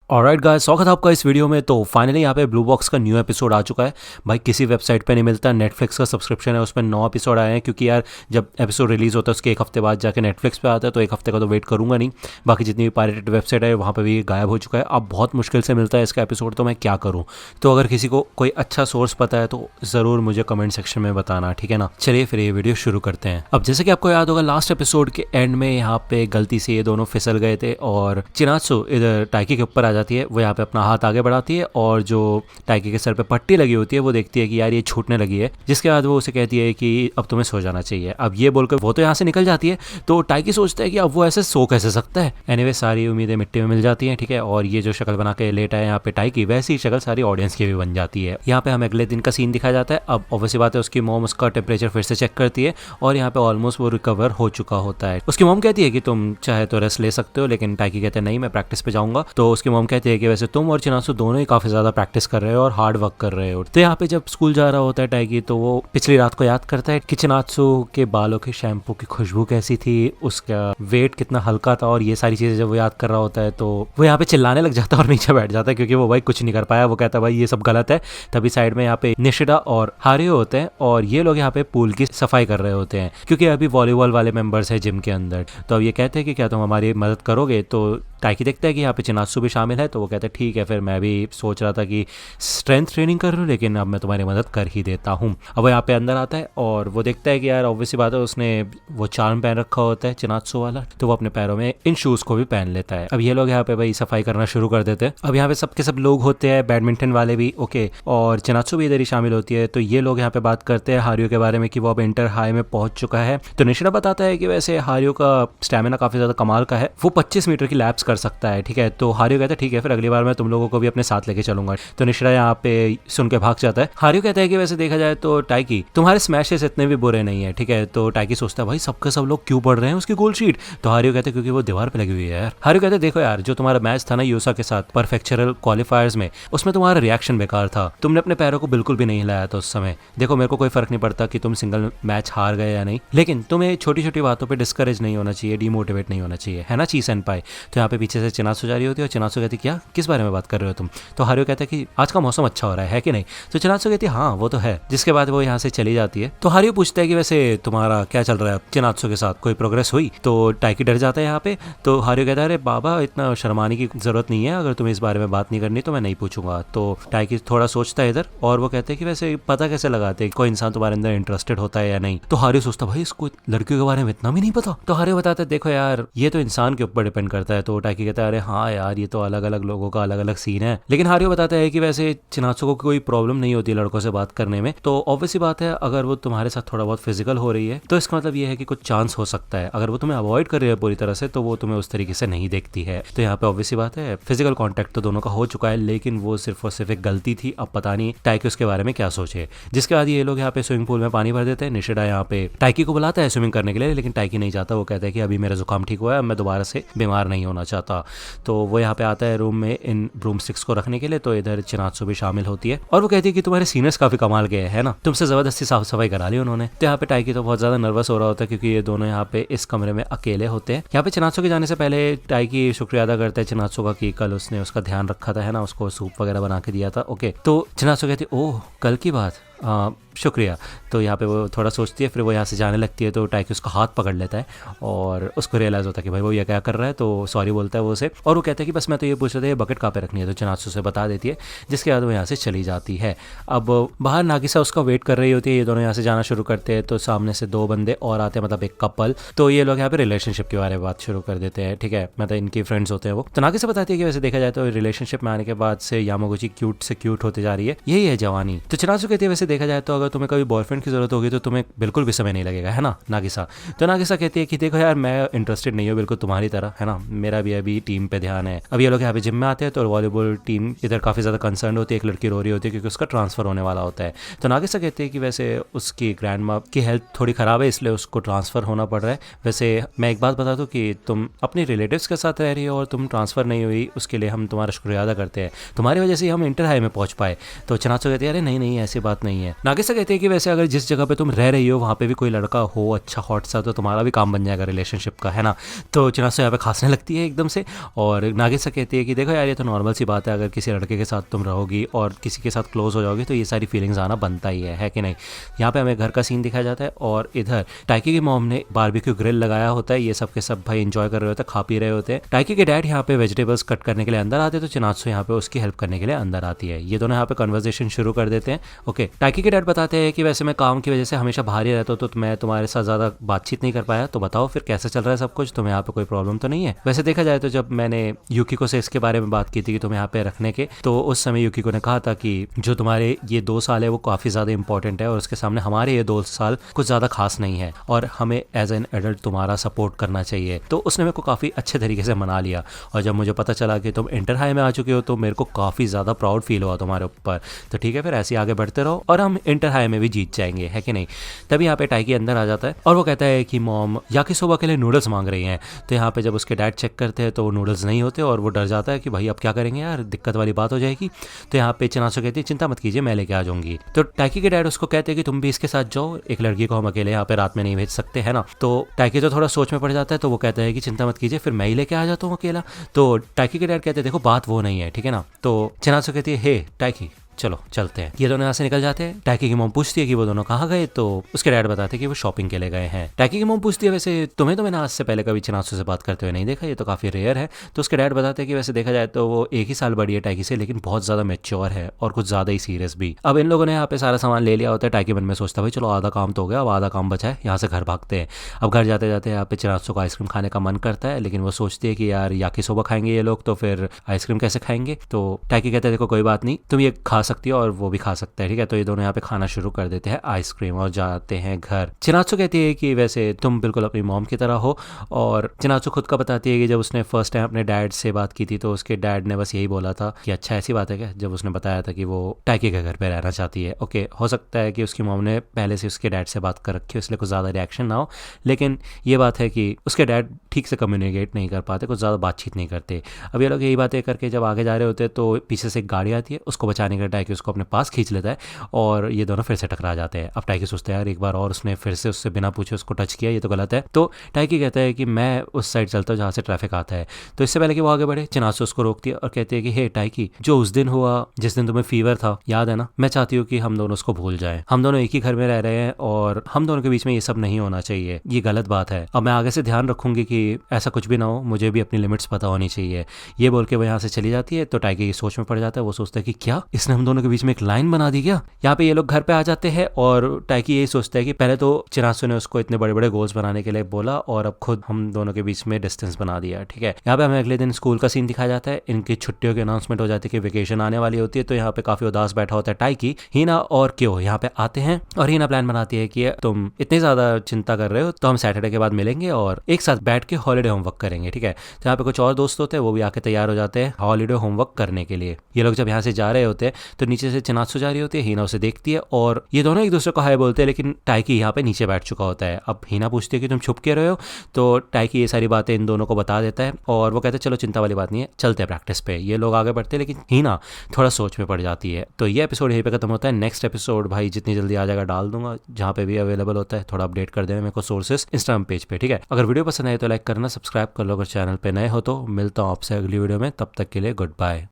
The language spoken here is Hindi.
ऑलराइट गाइस, स्वागत है आपका इस वीडियो में। तो फाइनली यहाँ पे ब्लू बॉक्स का न्यू एपिसोड आ चुका है। भाई किसी वेबसाइट पे नहीं मिलता, नेटफ्लिक्स का सब्सक्रिप्शन है, उस पर 9 एपिसोड आए हैं। क्योंकि यार जब एपिसोड रिलीज़ होता है उसके एक हफ्ते बाद जाके नेटफ्लिक्स पे आता है, तो एक हफ्ते का तो वेट करूंगा नहीं। बाकी जितनी भी पायरेटेड वेबसाइट है वहाँ पर भी गायब हो चुका है। अब बहुत मुश्किल से मिलता है इसका एपिसोड, तो मैं क्या करूँ। तो अगर किसी को कोई अच्छा सोर्स पता है तो ज़रूर मुझे कमेंट सेक्शन में बताना, ठीक है ना। चलिए फिर ये वीडियो शुरू करते हैं। अब जैसे कि आपको याद होगा, लास्ट एपिसोड के एंड में यहाँ पे गलती से ये दोनों फिसल गए थे और चिनात्सु इधर टाइकी के ऊपर आ जाती है। वो यहाँ पे अपना हाथ आगे बढ़ाती है और जो टाइकी के सर पे पट्टी लगी होती है वो देखती है कि यार ये छूटने लगी है। जिसके बाद वो उसे कहती है कि अब तुम्हें सो जाना चाहिए। अब ये बोलकर वो तो यहाँ से निकल जाती है। तो टाइकी सोचता है कि अब वो ऐसे सो कैसे सकता है। एनीवे सारी उम्मीदें मिट्टी में मिल जाती हैं, ठीक है। और ये जो शक्ल बना के लेटा है यहाँ पे टाइकी, वैसी शक्ल सारी ऑडियंस की भी बन जाती है। यहाँ पे हमें अगले दिन का सीन दिखाया जाता है। अब ऑब्वियसली बात है, उसकी मॉम उसका टेम्परेचर फिर से चेक करती है और यहाँ पे ऑलमोस्ट वो रिकवर हो चुका होता है। उसकी मॉम कहती है कि तुम चाहे तो रेस्ट ले सकते हो, लेकिन टाइकी कहते हैं नहीं, मैं प्रैक्टिस पे जाऊंगा। तो उसकी मॉम कहती है कि वैसे तुम और चिनात्सु दोनों ही काफी ज्यादा प्रैक्टिस कर रहे हो और हार्ड वर्क कर रहे हो। तो यहाँ पे जब स्कूल जा रहा होता है टाइकी, तो वो पिछली रात को याद करता है कि चिनात्सु के बालों के शैम्पू की खुशबू कैसी थी, उसका वेट कितना हल्का था, और ये सारी चीजें जब वो याद कर रहा होता है तो वो यहाँ पे चिल्लाने लग जाता है और नीचे बैठ जाता है, क्योंकि वो भाई कुछ नहीं कर पाया। वो कहता है भाई ये सब गलत है। तभी साइड में यहाँ पे निशिदा और हारियो होते हैं और ये लोग यहाँ पे पूल की सफाई कर रहे होते हैं, क्योंकि अभी वॉलीबॉल वाले मेंबर्स हैं जिम के अंदर। तो अब ये कहते हैं कि क्या तुम हमारी मदद करोगे। तो टाइकी देखता है कि यहाँ पे चिनात्सु भी शामिल है, तो वो कहता है ठीक है, फिर मैं भी सोच रहा था कि स्ट्रेंथ ट्रेनिंग कर लूँ, लेकिन अब मैं तुम्हारी मदद कर ही देता हूँ। अब वो यहाँ पे अंदर आता है और वो देखता है कि यार ऑब्वियसली बात है, उसने वो चार्म पहन रखा होता है चिनात्सु वाला, तो वो अपने पैरों में इन शूज़ को भी पहन लेता है। अब ये लोग यहाँ पे भाई सफाई करना शुरू कर देते हैं। अब यहाँ पे सबके सब लोग होते हैं, बैडमिंटन वाले भी, ओके, और चिनात्सु भी इधर ही शामिल होती है। तो ये लोग यहाँ पे बात करते हैं हारियो के बारे में कि वो अब इंटर हाई में पहुंच चुका है। तो निशिदा बताता है कि वैसे हारियो का स्टैमिना काफी ज्यादा कमाल का है, वो 25 मीटर की लैप्स कर सकता है, ठीक है। तो हारियो कहता है ठीक है, फिर अगली बार मैं तुम लोगों को भी अपने साथ लेके चलूंगा। तो निशिदा यहाँ पे सुन के भाग जाता है। हारियो कहता है कि वैसे देखा जाए तो टाइकी तुम्हारे स्मैशेस इतने भी बुरे नहीं है, ठीक है। तो टाइकी सोचता है भाई सबके सब लोग क्यों पढ़ रहे हैं उसकी गोल शीट। तो हारियो कहते हैं क्योंकि वो दीवार पे लगी हुई है यार। हारियो कहते हैं देखो यार, जो तुम्हारा मैच था ना यूसा के साथ परफेक्चरल क्वालिफायर्स में, उसमें तुम्हारा रिएक्शन बेकार था। तुमने अपने पैरों को बिल्कुल भी नहीं हिलाया था उस समय। देखो मेरे को कोई फर्क नहीं पड़ता कि तुम सिंगल मैच हार गए या नहीं, लेकिन तुम्हें छोटी छोटी बातों पर डिस्करेज नहीं होना चाहिए, डिमोटिवेट नहीं होना चाहिए, है ना ची सेनपाई। तो यहाँ पे पीछे से चिनात्सु जा रही होती है और चिनात्सु कहती क्या, किस बारे में बात कर रहे हो तुम। तो हारियो कहता है कि आज का मौसम अच्छा हो रहा है कि नहीं। तो चिनात्सु कहती है हाँ वो तो है। जिसके बाद वो यहाँ से चली जाती है। तो हारियो पूछता है कि वैसे तुम्हारा क्या चल रहा है चिनात्सु के साथ, कोई प्रोग्रेस हुई। तो टाइकी डर जाता है यहाँ पे। तो हारियो कहता है अरे बाबा इतना शर्माने की जरूरत नहीं है, अगर तुम्हें इस बारे में बात नहीं करनी तो मैं नहीं पूछूंगा। तो टाइकी थोड़ा सोचता है इधर और वो कहते हैं कि वैसे पता कैसे लगाते हैं कोई इंसान तुम्हारे अंदर इंटरेस्टेड होता है या नहीं। तो हारियो सोचता भाई इसको लड़कियों के बारे में इतना भी नहीं पता। तो हारियो बताता है देखो यार ये तो इंसान के ऊपर डिपेंड करता है। तो टाइकी कहता है अरे हाँ यार ये तो अलग अलग लोगों का अलग अलग सीन है। लेकिन हारियो बताता है कि वैसे चिनात्सु को कोई प्रॉब्लम नहीं होती लड़कों से बात करने में। तो ऑब्वियसली बात है, अगर वो तुम्हारे साथ थोड़ा बहुत फिजिकल हो रही है तो इसका मतलब ये है कि कुछ चांस हो सकता है। अगर वो तुम्हें अवॉइड कर रही है पूरी तरह से तो वो तुम्हें उस तरीके से नहीं देखती है। तो यहाँ पे ऑब्वियसली बात है फिजिकल कॉन्टैक्ट तो दोनों का हो चुका है, लेकिन वो सिर्फ और सिर्फ एक गलती थी। अब पता नहीं टाइकी उसके बारे में क्या सोचे। जिसके बाद ये लोग यहाँ पे स्विमिंग पूल में पानी भर देते हैं। निशिदा यहाँ पे टाइकी को बुलाता है स्विमिंग करने के लिए, लेकिन टाइकी नहीं चाहता। वो कहता है कि अभी मेरा जुकाम ठीक हुआ है, मैं दोबारा से बीमार नहीं होना चाहता। तो वो यहाँ पे आता है रूम में इन ब्रूम स्टिक्स को रखने के लिए। तो इधर चिनात्सु भी शामिल होती है और वो कहती है कि तुम्हारे सीनियर्स काफी कमाल के है ना, तुमसे जबरदस्ती साफ सफाई करा ली उन्होंने। तो यहाँ पे टाइकी तो बहुत ज्यादा नर्वस हो रहा होता है, क्योंकि ये दोनों यहाँ पे इस कमरे में अकेले होते हैं। यहाँ पे चिनात्सु के जाने से पहले टाइकी शुक्रिया अदा करता है चिनात्सु का कि कल उसने उसका ध्यान रखा था, है ना, उसको सूप वगैरह बना के दिया था। ओके, तो चिनात्सु कहती है ओह कल की बात, शुक्रिया। तो यहाँ पे वो थोड़ा सोचती है, फिर वो यहाँ से जाने लगती है। तो टाइकी उसका हाथ पकड़ लेता है और उसको रियलाइज होता है कि भाई वो ये क्या कर रहा है। तो सॉरी बोलता है वो उसे, और वो कहता है कि बस मैं तो ये पूछ रहा था ये बकेट कहाँ पे रखनी है। तो चिनात्सु से बता देती है, जिसके बाद वो यहाँ से चली जाती है। अब बाहर नागिसा उसका वेट कर रही होती है। ये दोनों यहाँ से जाना शुरू करते हैं। तो सामने से दो बंदे और आते हैं, मतलब एक कपल। तो ये लोग यहाँ पे रिलेशनशिप के बारे में बात शुरू कर देते हैं, ठीक है, मतलब इनकी फ्रेंड्स होते हैं वो। तो नागिसा बताती है कि वैसे देखा जाए तो रिलेशनशिप में आने के बाद से यामागुची क्यूट से क्यूट होते जा रही है, यही है जवानी। तो चिनात्सु कहती है वैसे देखा जाए तो अगर तुम्हें कभी बॉयफ्रेंड की जरूरत होगी तो तुम्हें बिल्कुल भी समय नहीं लगेगा, है ना नागिसा। तो नागिसा कहती है कि देखो यार मैं इंटरेस्टेड नहीं हूँ बिल्कुल तुम्हारी तरह, है ना, मेरा भी अभी टीम पे ध्यान है। अब ये लोग यहाँ पे जिम में आते हैं। तो वॉलीबॉल टीम इधर काफी ज्यादा कंसर्न होती है। एक लड़की रो रही होती है क्योंकि उसका ट्रांसफर होने वाला होता है। तो नागिसा कहती है कि वैसे उसकी ग्रैंड माँ की हेल्थ थोड़ी खराब है, इसलिए उसको ट्रांसफर होना पड़ रहा है। वैसे मैं एक बात बता दूं कि तुम अपने रिलेटिव्स के साथ रह रही हो और तुम ट्रांसफर नहीं हुई, उसके लिए हम तुम्हारा शुक्रिया अदा करते हैं। तुम्हारी वजह से हम इंटर हाई में पहुंच पाए। तो चिनात्सु कहती है अरे नहीं नहीं ऐसी बात नहीं नहीं है। नागिसा कहती है कि वैसे अगर जिस जगह पे तुम रह रही हो वहाँ पे भी कोई लड़का हो अच्छा हॉट सा तो तुम्हारा भी काम बन जाएगा रिलेशनशिप का, है ना। तो चिनात्सु यहाँ पे खांसने लगती है एकदम से, और नागिसा कहती है कि देखो यार ये तो नॉर्मल सी बात है, अगर किसी लड़के के साथ तुम रहोगी और किसी के साथ क्लोज हो जाओगी तो ये सारी फीलिंग्स आना बनता ही है कि नहीं। यहाँ पे हमें घर का सीन दिखाया जाता है और इधर टाइकी की मॉम ने बारबेक्यू ग्रिल लगाया होता है, ये सब के सब भाई एंजॉय कर रहे होते हैं, खा पी रहे होते हैं। टाइकी के डैड यहाँ पे वेजिटेबल्स कट करने के लिए अंदर आते हैं, तो चिनात्सु यहाँ पे उसकी हेल्प करने के लिए अंदर आती है। ये दोनों यहाँ पे कन्वर्सेशन शुरू कर देते हैं। ओके, टाइकी के डैड बताते हैं कि वैसे मैं काम की वजह से हमेशा बाहर ही रहता हूँ तो मैं तुम्हारे साथ ज़्यादा बातचीत नहीं कर पाया, तो बताओ फिर कैसे चल रहा है सब कुछ, तुम्हें यहाँ पे कोई प्रॉब्लम तो नहीं है। वैसे देखा जाए तो जब मैंने यूकिको से इसके बारे में बात की थी कि तुम्हें यहाँ पे रखने के, तो उस समय यूकिको ने कहा था कि जो तुम्हारे ये 2 साल है वो काफ़ी ज़्यादा इंपॉर्टेंट है और उसके सामने हमारे ये 2 साल कुछ ज़्यादा खास नहीं है और हमें एज एन एडल्ट तुम्हारा सपोर्ट करना चाहिए। तो उसने मेरे को काफ़ी अच्छे तरीके से मना लिया, और जब मुझे पता चला कि तुम इंटर हाई में आ चुके हो तो मेरे को काफ़ी ज़्यादा प्राउड फील हुआ तुम्हारे ऊपर। तो ठीक है, फिर ऐसे आगे बढ़ते रहो और हम इंटर हाई में भी जीत जाएंगे, है कि नहीं। तभी यहाँ पे टाइकी अंदर आ जाता है और वो कहता है कि मॉम याकिसोबा के लिए नूडल्स मांग रही हैं। तो यहाँ पे जब उसके डैड चेक करते हैं तो वो नूडल्स नहीं होते और वो डर जाता है कि भाई अब क्या करेंगे यार, दिक्कत वाली बात हो जाएगी। तो यहाँ पे चिनात्सु कहती है चिंता मत कीजिए मैं लेके आ जाऊंगी। तो टाइकी के डैड उसको कहते हैं कि तुम भी इसके साथ जाओ, एक लड़की को हम अकेले यहाँ पे रात में नहीं भेज सकते, है ना। तो टाइकी तो थोड़ा सोच में पड़ जाता है, तो वो कहता है कि चिंता मत कीजिए फिर मैं ही लेके आ जाता हूँ अकेला। तो टाइकी के डैड कहते हैं देखो बात वो नहीं है, ठीक है ना। तो चिनात्सु कहती है हे टाइकी चलो चलते हैं। ये दोनों यहाँ से निकल जाते हैं। टाइकी की मॉम पूछती है कि वो दोनों कहाँ गए, तो उसके डैड बताते हैं कि वो शॉपिंग के लिए गए हैं। टाइकी की मॉम पूछती है वैसे तुम्हें तो मैंने आज से पहले कभी चिनात्सु से बात करते हुए नहीं देखा, ये तो काफ़ी रेयर है। तो उसके डैड बताते हैं कि वैसे देखा जाए तो वो 1 ही साल बड़ी है टाइकी से, लेकिन बहुत ज़्यादा मेच्योर है और कुछ ज़्यादा ही सीरियस भी। अब इन लोगों ने यहाँ पे सारा सामान ले लिया होता है। टाइकी मन में सोचता है भाई चलो आधा काम तो हो गया, अब आधा काम बचा है, यहाँ से घर भागते हैं। अब घर जाते जाते यहाँ पे चिनात्सु को आइसक्रीम खाने का मन करता है, लेकिन वो सोचती है कि यार याकिसोबा खाएंगे ये लोग तो फिर आइसक्रीम कैसे खाएंगे। तो टाइकी कहते हैं देखो कोई बात नहीं, तुम ये खा सकती हो और वो भी खा सकता है, ठीक है। तो ये दोनों यहाँ पे खाना शुरू कर देते हैं आइसक्रीम और जाते हैं घर। चिनात्सु कहती है कि वैसे तुम बिल्कुल अपनी मॉम की तरह हो, और चिनात्सु खुद का बताती है कि जब उसने फर्स्ट टाइम अपने डैड से बात की थी तो उसके डैड ने बस यही बोला था कि अच्छा ऐसी बात है क्या, जब उसने बताया था कि वो टाइकी के घर पे रहना चाहती है। ओके, हो सकता है कि उसकी मॉम ने पहले से उसके डैड से बात कर रखी हो इसलिए कुछ ज़्यादा रिएक्शन ना हो, लेकिन ये बात है कि उसके डैड ठीक से कम्युनिकेट नहीं कर पाते, कुछ ज़्यादा बातचीत नहीं करते। अब ये लोग यही बातें करके जब आगे जा रहे होते हैं तो पीछे से एक गाड़ी आती है, उसको बचाने का टाइकी उसको अपने पास खींच लेता है और ये दोनों फिर से टकरा जाते हैं। अब टाइकी सोचता है यार एक बार और उसने फिर से उससे बिना पूछे उसको टच किया, ये तो गलत है। तो टाइकी कहता है कि मैं उस साइड चलता हूँ जहाँ से ट्रैफिक आता है। तो इससे पहले कि वो आगे बढ़े चिनात्सु उसको रोकती है और कहती है कि हे टाइकी, जो उस दिन हुआ जिस दिन तुम्हें फीवर था याद है ना, मैं चाहती हूँ कि हम दोनों उसको भूल जाएं। हम दोनों एक ही घर में रह रहे हैं और हम दोनों के बीच में ये सब नहीं होना चाहिए, ये गलत बात है। अब मैं आगे से ध्यान रखूंगी कि ऐसा कुछ भी ना हो, मुझे भी अपनी लिमिट्स पता होनी चाहिए। ये बोल के वो यहाँ से चली जाती है। तो टाइकी की सोच में पड़ जाता है, वो सोचता है कि क्या इसने हम दोनों के बीच में एक लाइन बना दी क्या। यहाँ पे ये लोग घर पे आ जाते हैं और टाइकी यही सोचता है कि पहले तो चिनात्सु ने उसको इतने बड़े बड़े गोल्स बनाने के लिए बोला और अब खुद हम दोनों के बीच में डिस्टेंस बना दिया, ठीक है। यहाँ पे हमें अगले दिन स्कूल का सीन दिखाया जाता है। इनकी छुट्टियों की अनाउंसमेंट हो जाती है कि वेकेशन आने वाली होती है। तो यहाँ पे काफी उदास बैठा होता है टाइकी। हीना और क्यों यहाँ पे आते हैं और हीना प्लान बनाती है कि तुम इतनी ज्यादा चिंता कर रहे हो तो हम सैटरडे के बाद मिलेंगे और एक साथ बैठ के हॉलीडे होमवर्क करेंगे, ठीक है। तो यहाँ पे कुछ और दोस्त होते हैं, वो भी आके तैयार हो जाते हैं हॉलीडे होमवर्क करने के लिए। ये लोग जब यहाँ से जा रहे होते हैं तो नीचे से चिनात्सु जा रही होती है, हीना उसे देखती है और ये दोनों एक दूसरे को हाय बोलते हैं, लेकिन टाइकी यहाँ पे नीचे बैठ चुका होता है। अब हीना पूछती है कि तुम छुप के रहे हो, तो टाइकी ये सारी बातें इन दोनों को बता देता है और वो कहते हैं चलो चिंता वाली बात नहीं है, चलते हैं प्रैक्टिस पे। ये लोग आगे बढ़ते हैं, लेकिन हीना थोड़ा सोच में पड़ जाती है। तो ये एपिसोड यहीं पे खत्म होता है। नेक्स्ट एपिसोड भाई जितनी जल्दी आ जाएगा डाल दूंगा, जहाँ पे भी अवेलेबल होता है। थोड़ा अपडेट कर देना मेरे को सोर्सेस इंस्टाग्राम पेज पे, ठीक है। अगर वीडियो पसंद आए तो लाइक करना, सब्सक्राइब कर लो अगर चैनल पे नए हो तो। मिलता हूँ आपसे अगली वीडियो में, तब तक के लिए गुड बाय।